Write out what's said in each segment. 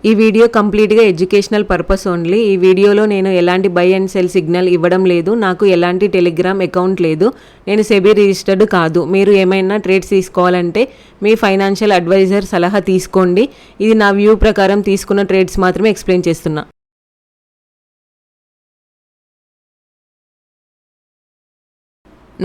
ఈ వీడియో కంప్లీట్గా educational purpose only. ఈ వీడియోలో నేను ఎలాంటి బై అండ్ సెల్ సిగ్నల్ ఇవ్వడం లేదు. నాకు ఎలాంటి టెలిగ్రామ్ అకౌంట్ లేదు. నేను సెబీ రిజిస్టర్డ్ కాదు. మీరు ఏమైనా ట్రేడ్స్ తీసుకోవాలంటే మీ ఫైనాన్షియల్ అడ్వైజర్ సలహా తీసుకోండి. ఇది నా వ్యూ ప్రకారం తీసుకున్న ట్రేడ్స్ మాత్రమే ఎక్స్ప్లెయిన్ చేస్తున్నా.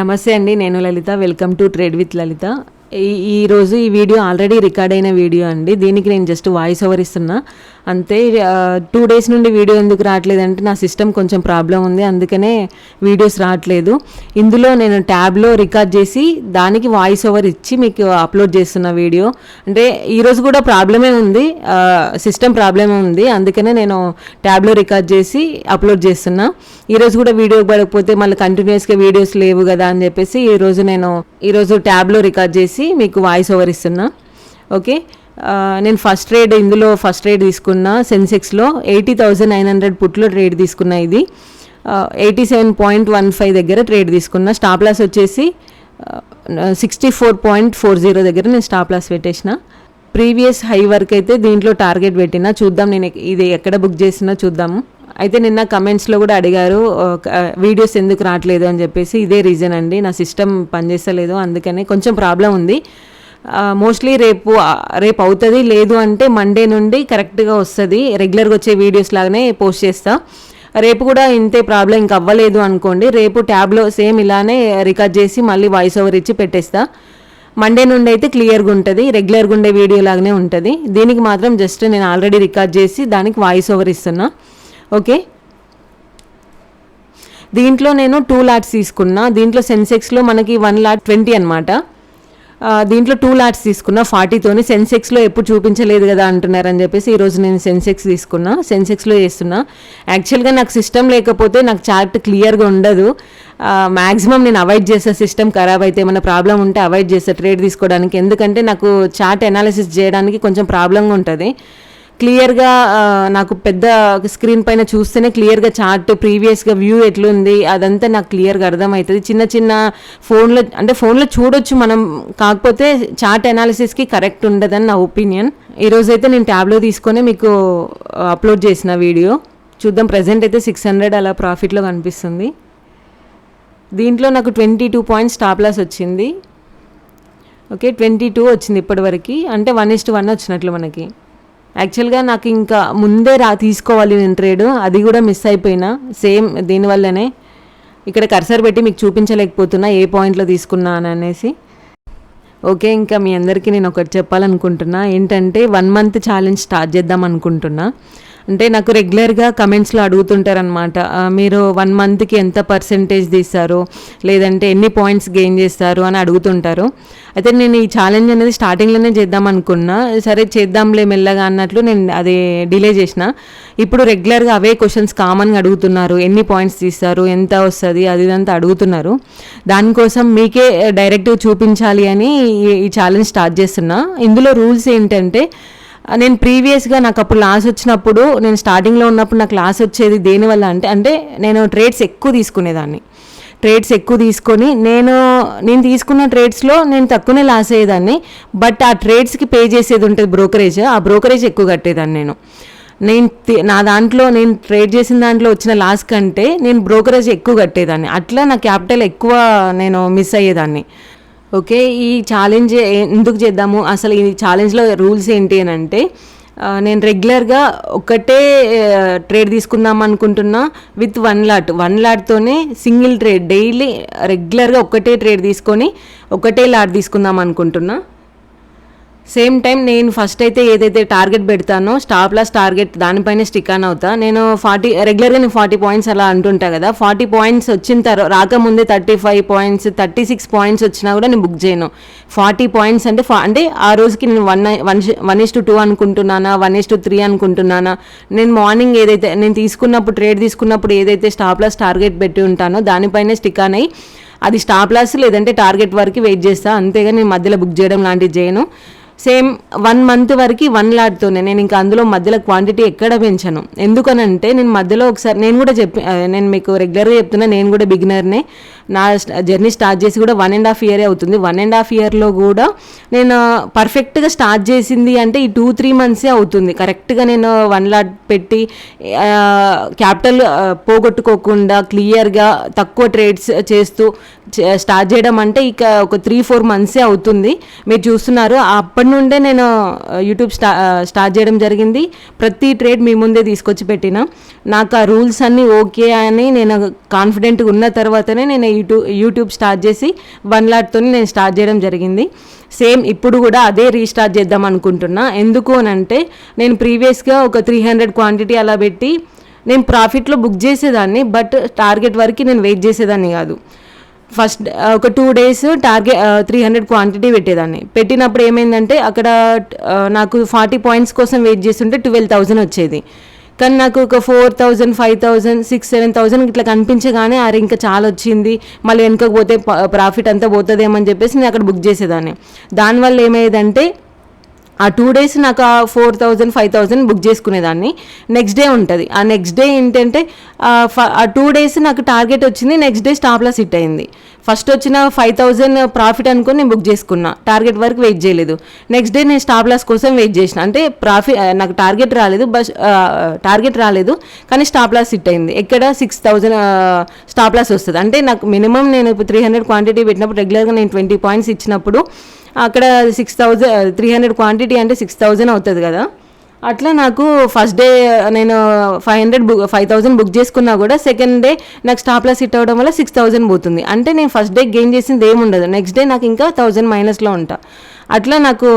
నమస్తే అండి, నేను లలిత. వెల్కమ్ టు ట్రేడ్ విత్ లలిత. ఈరోజు ఈ వీడియో ఆల్రెడీ రికార్డ్ అయిన వీడియో అండి. దీనికి నేను జస్ట్ వాయిస్ ఓవర్ ఇస్తున్నా అంతే. 2 days నుండి వీడియో ఎందుకు రావట్లేదంటే నా సిస్టమ్ కొంచెం ప్రాబ్లం ఉంది, అందుకనే వీడియోస్ రావట్లేదు. ఇందులో నేను ట్యాబ్లో రికార్డ్ చేసి దానికి వాయిస్ ఓవర్ ఇచ్చి మీకు అప్లోడ్ చేస్తున్న వీడియో. అంటే ఈరోజు కూడా ప్రాబ్లమే ఉంది, సిస్టమ్ ప్రాబ్లమే ఉంది, అందుకనే నేను ట్యాబ్లో రికార్డ్ చేసి అప్లోడ్ చేస్తున్నా. ఈరోజు కూడా వీడియో పడకపోతే మళ్ళీ కంటిన్యూస్గా వీడియోస్ లేవు కదా అని చెప్పేసి ఈరోజు ట్యాబ్లో రికార్డ్ చేసి మీకు వాయిస్ ఓవర్ ఇస్తున్నా. ఓకే, నేను ఫస్ట్ ట్రేడ్ తీసుకున్నా. సెన్సెక్స్లో 80,900 పుట్లో ట్రేడ్ తీసుకున్నా. ఇది 87.15 దగ్గర ట్రేడ్ తీసుకున్నా. స్టాప్ లాస్ వచ్చేసి 64.40 దగ్గర నేను స్టాప్ లాస్ పెట్టేసిన. ప్రీవియస్ హై వరకు అయితే దీంట్లో టార్గెట్ పెట్టినా. చూద్దాం నేను ఇది ఎక్కడ బుక్ చేసినా చూద్దాము. అయితే నిన్న కమెంట్స్లో కూడా అడిగారు వీడియోస్ ఎందుకు రావట్లేదు అని చెప్పేసి. ఇదే రీజన్ అండి, నా సిస్టమ్ పనిచేస్తలేదు, అందుకనే కొంచెం ప్రాబ్లం ఉంది. మోస్ట్లీ రేపు అవుతుంది, లేదు అంటే మండే నుండి కరెక్ట్గా వస్తుంది. రెగ్యులర్గా వచ్చే వీడియోస్ లాగానే పోస్ట్ చేస్తా. రేపు కూడా ఇంతే ప్రాబ్లం ఇంకా అవ్వలేదు అనుకోండి, రేపు ట్యాబ్లో సేమ్ ఇలానే రికార్డ్ చేసి మళ్ళీ వాయిస్ ఓవర్ ఇచ్చి పెట్టేస్తా. మండే నుండి అయితే క్లియర్గా ఉంటుంది, రెగ్యులర్గా ఉండే వీడియో లాగానే ఉంటుంది. దీనికి మాత్రం జస్ట్ నేను ఆల్రెడీ రికార్డ్ చేసి దానికి వాయిస్ ఓవర్ ఇస్తున్నా. ఓకే, దీంట్లో నేను 2 లాట్స్ తీసుకున్నా. దీంట్లో సెన్సెక్స్లో మనకి 1,20,000 అనమాట. దీంట్లో 2 లాట్స్ తీసుకున్నా 40తోని. సెన్సెక్స్లో ఎప్పుడు చూపించలేదు కదా అంటున్నారని చెప్పేసి ఈరోజు నేను సెన్సెక్స్లో చేస్తున్నా. యాక్చువల్గా నాకు సిస్టమ్ లేకపోతే నాకు చార్ట్ క్లియర్గా ఉండదు. మ్యాక్సిమం నేను అవాయిడ్ చేస్తా. సిస్టమ్ ఖరాబ్ అయితే ఏమైనా ప్రాబ్లం ఉంటే అవాయిడ్ చేస్తా ట్రేడ్ తీసుకోవడానికి. ఎందుకంటే నాకు చార్ట్ అనాలిసిస్ చేయడానికి కొంచెం ప్రాబ్లంగా ఉంటుంది. క్లియర్గా నాకు పెద్ద స్క్రీన్ పైన చూస్తేనే క్లియర్గా చార్ట్ ప్రీవియస్గా వ్యూ ఎట్లుంది అదంతా నాకు క్లియర్గా అర్థమవుతుంది. చిన్న ఫోన్లో చూడొచ్చు మనం, కాకపోతే చార్ట్ అనాలిసిస్కి కరెక్ట్ ఉండదని నా ఒపీనియన్. ఈరోజైతే నేను ట్యాబ్లో తీసుకొని మీకు అప్లోడ్ చేసిన వీడియో చూద్దాం. ప్రజెంట్ అయితే 600 అలా ప్రాఫిట్లో కనిపిస్తుంది. దీంట్లో నాకు 22 పాయింట్స్ స్టాప్ లాస్ వచ్చింది. ఓకే, 22 వచ్చింది ఇప్పటివరకు, అంటే 1:1 వచ్చినట్లు మనకి. యాక్చువల్గా నాకు ఇంకా ముందే తీసుకోవాలి నేను ట్రేడ్, అది కూడా మిస్ అయిపోయినా. సేమ్ దీనివల్లనే ఇక్కడ కర్సర్ పెట్టి మీకు చూపించలేకపోతున్నా ఏ పాయింట్లో తీసుకున్నాను అనేసి. ఓకే, ఇంకా మీ అందరికీ నేను ఒకటి చెప్పాలనుకుంటున్నా. ఏంటంటే 1 month ఛాలెంజ్ స్టార్ట్ చేద్దాం అనుకుంటున్నా. అంటే నాకు రెగ్యులర్గా కమెంట్స్లో అడుగుతుంటారనమాట, మీరు 1 monthకి ఎంత పర్సెంటేజ్ తీస్తారు, లేదంటే ఎన్ని పాయింట్స్ గెయిన్ చేస్తారు అని అడుగుతుంటారు. అయితే నేను ఈ ఛాలెంజ్ అనేది స్టార్టింగ్లోనే చేద్దాం అనుకున్నా. సరే చేద్దాంలే మెల్లగా అన్నట్లు నేను అది డిలే చేసిన. ఇప్పుడు రెగ్యులర్గా అవే క్వశ్చన్స్ కామన్గా అడుగుతున్నారు, ఎన్ని పాయింట్స్ తీస్తారు, ఎంత వస్తుంది, అది ఇదంతా అడుగుతున్నారు. దానికోసం మీకే డైరెక్ట్గా చూపించాలి అని ఈ ఛాలెంజ్ స్టార్ట్ చేస్తున్నా. ఇందులో రూల్స్ ఏంటంటే, నేను ప్రీవియస్గా నాకు అప్పుడు లాస్ వచ్చినప్పుడు, నేను స్టార్టింగ్లో ఉన్నప్పుడు నాకు లాస్ వచ్చేది దేనివల్ల అంటే నేను ట్రేడ్స్ ఎక్కువ తీసుకునేదాన్ని. ట్రేడ్స్ ఎక్కువ తీసుకొని నేను తీసుకున్న ట్రేడ్స్లో నేను తక్కువనే లాస్ అయ్యేదాన్ని. బట్ ఆ ట్రేడ్స్కి పే చేసేది ఉంటుంది బ్రోకరేజ్, ఆ బ్రోకరేజ్ ఎక్కువ కట్టేదాన్ని. నేను ట్రేడ్ చేసిన దాంట్లో వచ్చిన లాస్ కంటే నేను బ్రోకరేజ్ ఎక్కువ కట్టేదాన్ని. అట్లా నా క్యాపిటల్ ఎక్కువ నేను మిస్ అయ్యేదాన్ని. ఓకే, ఈ ఛాలెంజ్ ఎందుకు చేద్దాము, అసలు ఈ ఛాలెంజ్లో రూల్స్ ఏంటి అని అంటే, నేను రెగ్యులర్గా ఒకటే ట్రేడ్ తీసుకుందాం అనుకుంటున్నా విత్ 1 లాట్తోనే సింగిల్ ట్రేడ్ డైలీ రెగ్యులర్గా ఒకటే ట్రేడ్ తీసుకొని ఒకటే లాట్ తీసుకుందాం అనుకుంటున్నా. సేమ్ టైం నేను ఫస్ట్ అయితే ఏదైతే టార్గెట్ పెడతానో స్టాప్ లాస్ టార్గెట్ దానిపైన స్టిక్ ఆన్ అవుతా. నేను రెగ్యులర్గా నేను 40 పాయింట్స్ అలా అంటుంటా కదా. 40 పాయింట్స్ వచ్చిన తర్వాత రాకముందే 35 పాయింట్స్ 36 పాయింట్స్ వచ్చినా కూడా నేను బుక్ చేయను. 40 పాయింట్స్ అంటే ఆ రోజుకి నేను 1:2 అనుకుంటున్నానా, 1:3 అనుకుంటున్నానా. నేను మార్నింగ్ ఏదైతే నేను ట్రేడ్ తీసుకున్నప్పుడు ఏదైతే స్టాప్ లాస్ టార్గెట్ పెట్టి ఉంటానో దానిపైనే స్టిక్ ఆన్ అయ్యి అది స్టాప్ లాస్ లేదంటే టార్గెట్ వరకు వెయిట్ చేస్తాను. అంతేగా నేను మధ్యలో బుక్ చేయడం లాంటివి చేయను. సేమ్ 1 month వరకు 1 లాట్తోనే నేను ఇంకా అందులో మధ్యలో క్వాంటిటీ ఎక్కడ పెంచను. ఎందుకనంటే నేను మధ్యలో ఒకసారి నేను మీకు రెగ్యులర్గా చెప్తున్నా, నేను కూడా బిగినర్నే. నా జర్నీ స్టార్ట్ చేసి కూడా 1.5 ఇయరే అవుతుంది. 1.5 ఇయర్లో కూడా నేను పర్ఫెక్ట్గా స్టార్ట్ చేసింది అంటే ఈ 2-3 మంత్సే అవుతుంది. కరెక్ట్గా నేను 1 లాట్ పెట్టి క్యాపిటల్ పోగొట్టుకోకుండా క్లియర్గా తక్కువ ట్రేడ్స్ చేస్తూ స్టార్ట్ చేయడం అంటే ఇక ఒక 3-4 మంత్సే అవుతుంది. మీరు చూస్తున్నారు, అప్పటి నుండే నేను యూట్యూబ్ స్టార్ట్ చేయడం జరిగింది. ప్రతి ట్రేడ్ మీ ముందే తీసుకొచ్చి పెట్టిన. నాకు ఆ రూల్స్ అన్నీ ఓకే అని నేను కాన్ఫిడెంట్గా ఉన్న తర్వాతనే నేను యూట్యూబ్ స్టార్ట్ చేసి 1 లాట్తో నేను స్టార్ట్ చేయడం జరిగింది. సేమ్ ఇప్పుడు కూడా అదే రీస్టార్ట్ చేద్దాం అనుకుంటున్నా. ఎందుకు అని అంటే నేను ప్రీవియస్గా ఒక 300 క్వాంటిటీ అలా పెట్టి నేను ప్రాఫిట్లో బుక్ చేసేదాన్ని. బట్ టార్గెట్ వరకు నేను వెయిట్ చేసేదాన్ని కాదు. ఫస్ట్ ఒక 2 days టార్గెట్ 300 క్వాంటిటీ పెట్టేదాన్ని. పెట్టినప్పుడు ఏమైందంటే అక్కడ నాకు 40 పాయింట్స్ కోసం వెయిట్ చేస్తుంటే 12,000 వచ్చేది. కానీ నాకు ఒక 4,000, 5,000, 6,000, 7,000 ఇట్లా కనిపించగానే అరే ఇంకా చాలా వచ్చింది, మళ్ళీ వెనకకు పోతే ప్రాఫిట్ అంతా పోతుందేమని చెప్పేసి నేను అక్కడ బుక్ చేసేదాన్ని. దానివల్ల ఏమయ్యేదంటే ఆ 2 days నాకు ఆ 4,000, 5,000 బుక్ చేసుకునేదాన్ని. నెక్స్ట్ డే ఉంటుంది. ఆ నెక్స్ట్ డే ఏంటంటే ఆ 2 days నాకు టార్గెట్ వచ్చింది, next day stop loss hit అయింది. ఫస్ట్ వచ్చిన 5,000 ప్రాఫిట్ అనుకుని నేను బుక్ చేసుకున్నా, టార్గెట్ వరకు వెయిట్ చేయలేదు. నెక్స్ట్ డే నేను స్టాప్ లాస్ కోసం వెయిట్ చేసిన. అంటే నాకు టార్గెట్ రాలేదు కానీ స్టాప్ లాస్ హిట్ అయింది. ఎక్కడ 6,000 స్టాప్ లాస్ వస్తుంది. అంటే నాకు మినిమం నేను ఇప్పుడు 300 క్వాంటిటీ పెట్టినప్పుడు రెగ్యులర్గా నేను 20 పాయింట్స్ ఇచ్చినప్పుడు అక్కడ 300 క్వాంటిటీ అంటే 6,000 అవుతుంది కదా. అట్లా నాకు ఫస్ట్ డే నేను 5,000 బుక్ చేసుకున్నా కూడా సెకండ్ డే నాకు స్టాప్ లాస్ హిట్ అవ్వడం వల్ల 6,000 పోతుంది. అంటే నేను ఫస్ట్ డే గెయిన్ చేసింది ఏముండదు, నెక్స్ట్ డే నాకు ఇంకా 1,000 మైనస్లో ఉంటా. అట్లా నాకు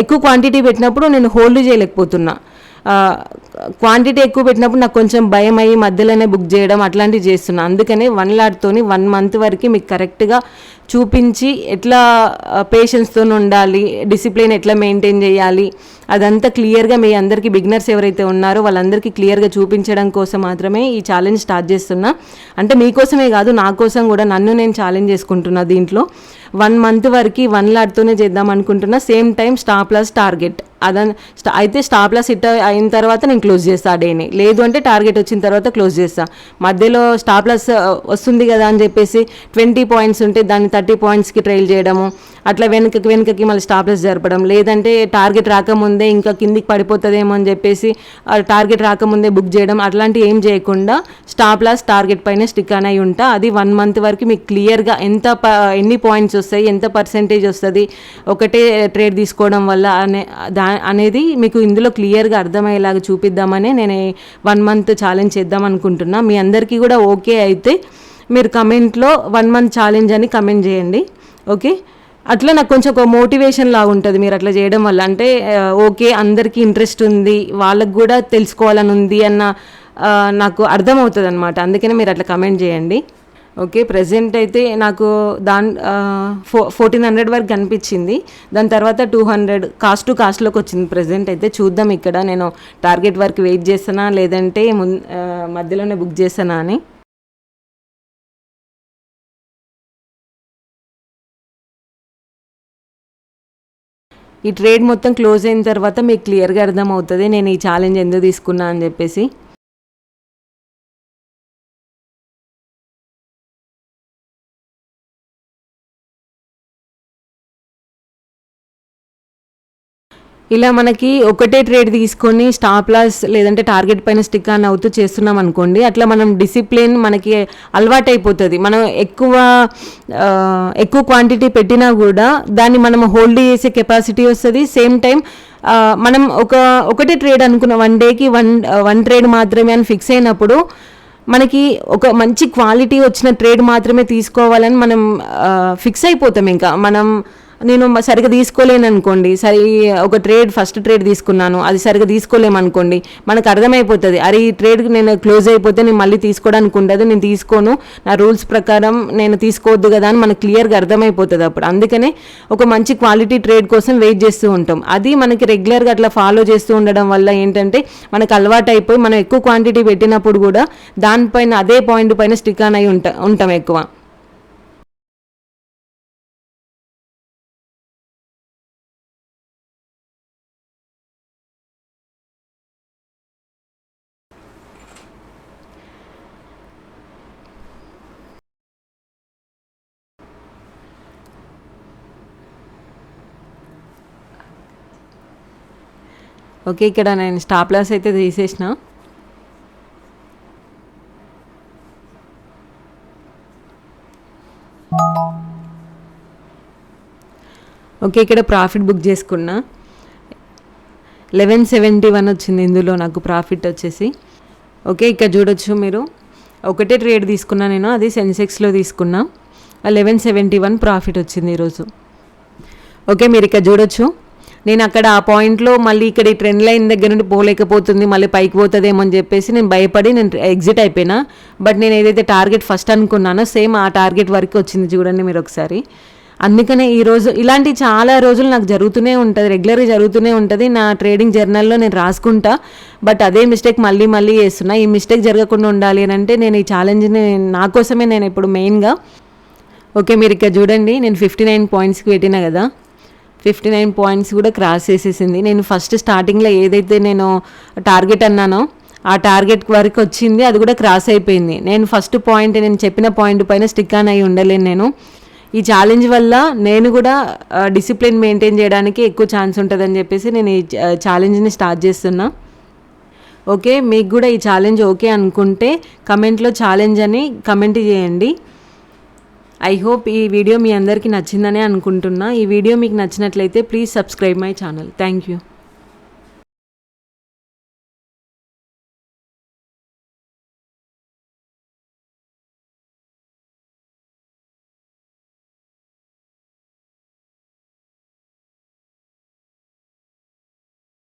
ఎక్కువ క్వాంటిటీ పెట్టినప్పుడు నేను హోల్డ్ చేయలేకపోతున్నా. క్వాంటిటీ ఎక్కువ పెట్టినప్పుడు నాకు కొంచెం భయం అయ్యి మధ్యలోనే బుక్ చేయడం అట్లాంటివి చేస్తున్నా. అందుకనే 1 లాట్తోని 1 month వరకు మీకు కరెక్ట్గా చూపించి ఎట్లా పేషెన్స్తో ఉండాలి, డిసిప్లిన్ ఎట్లా మెయింటైన్ చేయాలి, అదంతా క్లియర్గా మీ అందరికీ బిగినర్స్ ఎవరైతే ఉన్నారో వాళ్ళందరికీ క్లియర్గా చూపించడం కోసం మాత్రమే ఈ ఛాలెంజ్ స్టార్ట్ చేస్తున్నా. అంటే మీకోసమే కాదు, నా కోసం కూడా నన్ను నేను ఛాలెంజ్ చేసుకుంటున్నా. దీంట్లో 1 month వరకు 1 లాట్తోనే చేద్దాం అనుకుంటున్నా. Same time stop loss target అయితే స్టాప్ లాస్ హిట్ అయిన తర్వాత నేను క్లోజ్ చేస్తా ఆ డేని. లేదు అంటే టార్గెట్ వచ్చిన తర్వాత క్లోజ్ చేస్తా. మధ్యలో స్టాప్ లాస్ వస్తుంది కదా అని చెప్పేసి 20 పాయింట్స్ ఉంటే దాన్ని 30 పాయింట్స్కి ట్రైల్ చేయడము, అట్లా వెనుకకి మళ్ళీ స్టాప్ లాస్ జరపడం, లేదంటే టార్గెట్ రాకముందే ఇంకా కిందికి పడిపోతుందేమో అని చెప్పేసి టార్గెట్ రాకముందే బుక్ చేయడం, అట్లాంటివి ఏం చేయకుండా స్టాప్ లాస్ టార్గెట్ పైన స్టిక్ అని ఉంటా. అది 1 month వరకు మీకు క్లియర్గా ఎన్ని పాయింట్స్ వస్తాయి, ఎంత పర్సెంటేజ్ వస్తుంది ఒకటే ట్రేడ్ తీసుకోవడం వల్ల అనేది మీకు ఇందులో క్లియర్గా అర్థమయ్యేలాగా చూపిద్దామని నేను 1 month ఛాలెంజ్ చేద్దాం అనుకుంటున్నా. మీ అందరికీ కూడా ఓకే అయితే మీరు కమెంట్లో 1 month ఛాలెంజ్ అని కమెంట్ చేయండి. ఓకే, అట్లా నాకు కొంచెం ఒక మోటివేషన్ లాగా ఉంటుంది మీరు అట్లా చేయడం వల్ల. అంటే ఓకే అందరికీ ఇంట్రెస్ట్ ఉంది, వాళ్ళకు కూడా తెలుసుకోవాలని ఉంది అన్న నాకు అర్థమవుతుంది అనమాట. అందుకనే మీరు అట్లా కమెంట్ చేయండి. ఓకే, ప్రజెంట్ అయితే నాకు 1,400 వరకు కనిపించింది. దాని తర్వాత 200 కాస్ట్లోకి వచ్చింది. ప్రజెంట్ అయితే చూద్దాం ఇక్కడ నేను టార్గెట్ వరకు వెయిట్ చేస్తానా లేదంటే మధ్యలోనే బుక్ చేస్తానా అని. ఈ ట్రేడ్ మొత్తం క్లోజ్ అయిన తర్వాత మీకు క్లియర్గా అర్థమవుతుంది నేను ఈ ఛాలెంజ్ ఎందుకు తీసుకున్నా అని చెప్పేసి. ఇలా మనకి ఒకటే ట్రేడ్ తీసుకొని స్టాప్ లాస్ లేదంటే టార్గెట్ పైన స్టిక్ ఆన్ అవుతూ చేస్తున్నాం అనుకోండి, అట్లా మనం డిసిప్లిన్ మనకి అలవాటు అయిపోతుంది. మనం ఎక్కువ క్వాంటిటీ పెట్టినా కూడా దాన్ని మనం హోల్డ్ చేసే కెపాసిటీ వస్తుంది. సేమ్ టైం మనం ఒకటే ట్రేడ్ అనుకున్న 1 dayకి వన్ ట్రేడ్ మాత్రమే అని ఫిక్స్ అయినప్పుడు మనకి ఒక మంచి క్వాలిటీ వచ్చిన ట్రేడ్ మాత్రమే తీసుకోవాలని మనం ఫిక్స్ అయిపోతాం. ఇంకా నేను సరిగ్గా తీసుకోలేను అనుకోండి, ఒక ఫస్ట్ ట్రేడ్ తీసుకున్నాను, అది సరిగ్గా తీసుకోలేమనుకోండి, మనకు అర్థమైపోతుంది అరే ఈ ట్రేడ్ నేను క్లోజ్ అయిపోతే నేను మళ్ళీ తీసుకోవడానికి ఉండదు, నేను తీసుకోను, నా రూల్స్ ప్రకారం నేను తీసుకోవద్దు కదా అని మనకు క్లియర్గా అర్థమైపోతుంది అప్పుడు. అందుకనే ఒక మంచి క్వాలిటీ ట్రేడ్ కోసం వెయిట్ చేస్తూ ఉంటాం. అది మనకి రెగ్యులర్గా అట్లా ఫాలో చేస్తూ ఉండడం వల్ల ఏంటంటే మనకు అలవాటు అయిపోయి మనం ఎక్కువ క్వాంటిటీ పెట్టినప్పుడు కూడా దానిపైన అదే పాయింట్ పైన స్టిక్ ఆన్ అయి ఉంటాం ఎక్కువ. ఓకే, ఇక్కడ నేను స్టాప్ లాస్ అయితే తీసేసిన. ఓకే, ఇక్కడ ప్రాఫిట్ బుక్ చేసుకున్నా. 1171 వచ్చింది ఇందులో నాకు ప్రాఫిట్ వచ్చేసి. ఓకే, ఇక్కడ చూడొచ్చు మీరు, ఒకటే ట్రేడ్ తీసుకున్నా నేను, అది సెన్సెక్స్లో తీసుకున్నా. 1171 ప్రాఫిట్ వచ్చింది ఈరోజు. ఓకే, మీరు ఇక్కడ చూడొచ్చు, నేను అక్కడ ఆ పాయింట్లో మళ్ళీ ఇక్కడ ఈ ట్రెండ్ లైన్ దగ్గర నుండి పోలేకపోతుంది, మళ్ళీ పైకి పోతుందేమో అని చెప్పేసి నేను భయపడి నేను ఎగ్జిట్ అయిపోయినా. బట్ నేను ఏదైతే టార్గెట్ ఫస్ట్ అనుకున్నానో సేమ్ ఆ టార్గెట్ వరకు వచ్చింది చూడండి మీరు ఒకసారి. అందుకనే ఈరోజు ఇలాంటి చాలా రోజులు నాకు జరుగుతూనే ఉంటుంది, రెగ్యులర్గా జరుగుతూనే ఉంటుంది. నా ట్రేడింగ్ జర్నల్లో నేను రాసుకుంటా, బట్ అదే మిస్టేక్ మళ్ళీ మళ్ళీ చేస్తున్నా. ఈ మిస్టేక్ జరగకుండా ఉండాలి అని అంటే నేను ఈ ఛాలెంజ్ని నా కోసమే నేను ఇప్పుడు మెయిన్గా. ఓకే, మీరు ఇక్కడ చూడండి, నేను 59 పాయింట్స్కి పెట్టినా కదా, 59 పాయింట్స్ కూడా క్రాస్ చేసేసింది. నేను ఫస్ట్ స్టార్టింగ్లో ఏదైతే నేను టార్గెట్ అన్నానో ఆ టార్గెట్ వరకు వచ్చింది, అది కూడా క్రాస్ అయిపోయింది. నేను ఫస్ట్ పాయింట్, నేను చెప్పిన పాయింట్ పైన స్టిక్ ఆన్ అయ్యి ఉండలేను నేను. ఈ ఛాలెంజ్ వల్ల నేను కూడా డిసిప్లిన్ మెయింటైన్ చేయడానికి ఎక్కువ ఛాన్స్ ఉంటుందని చెప్పేసి నేను ఈ ఛాలెంజ్ని స్టార్ట్ చేస్తున్నా. ఓకే, మీకు కూడా ఈ ఛాలెంజ్ ఓకే అనుకుంటే కమెంట్లో ఛాలెంజ్ అని కమెంట్ చేయండి. ఐ హోప్ ఈ వీడియో మీ అందరికీ నచ్చిందనే అనుకుంటున్నా. ఈ వీడియో మీకు నచ్చినట్లయితే please subscribe my channel. Thank you.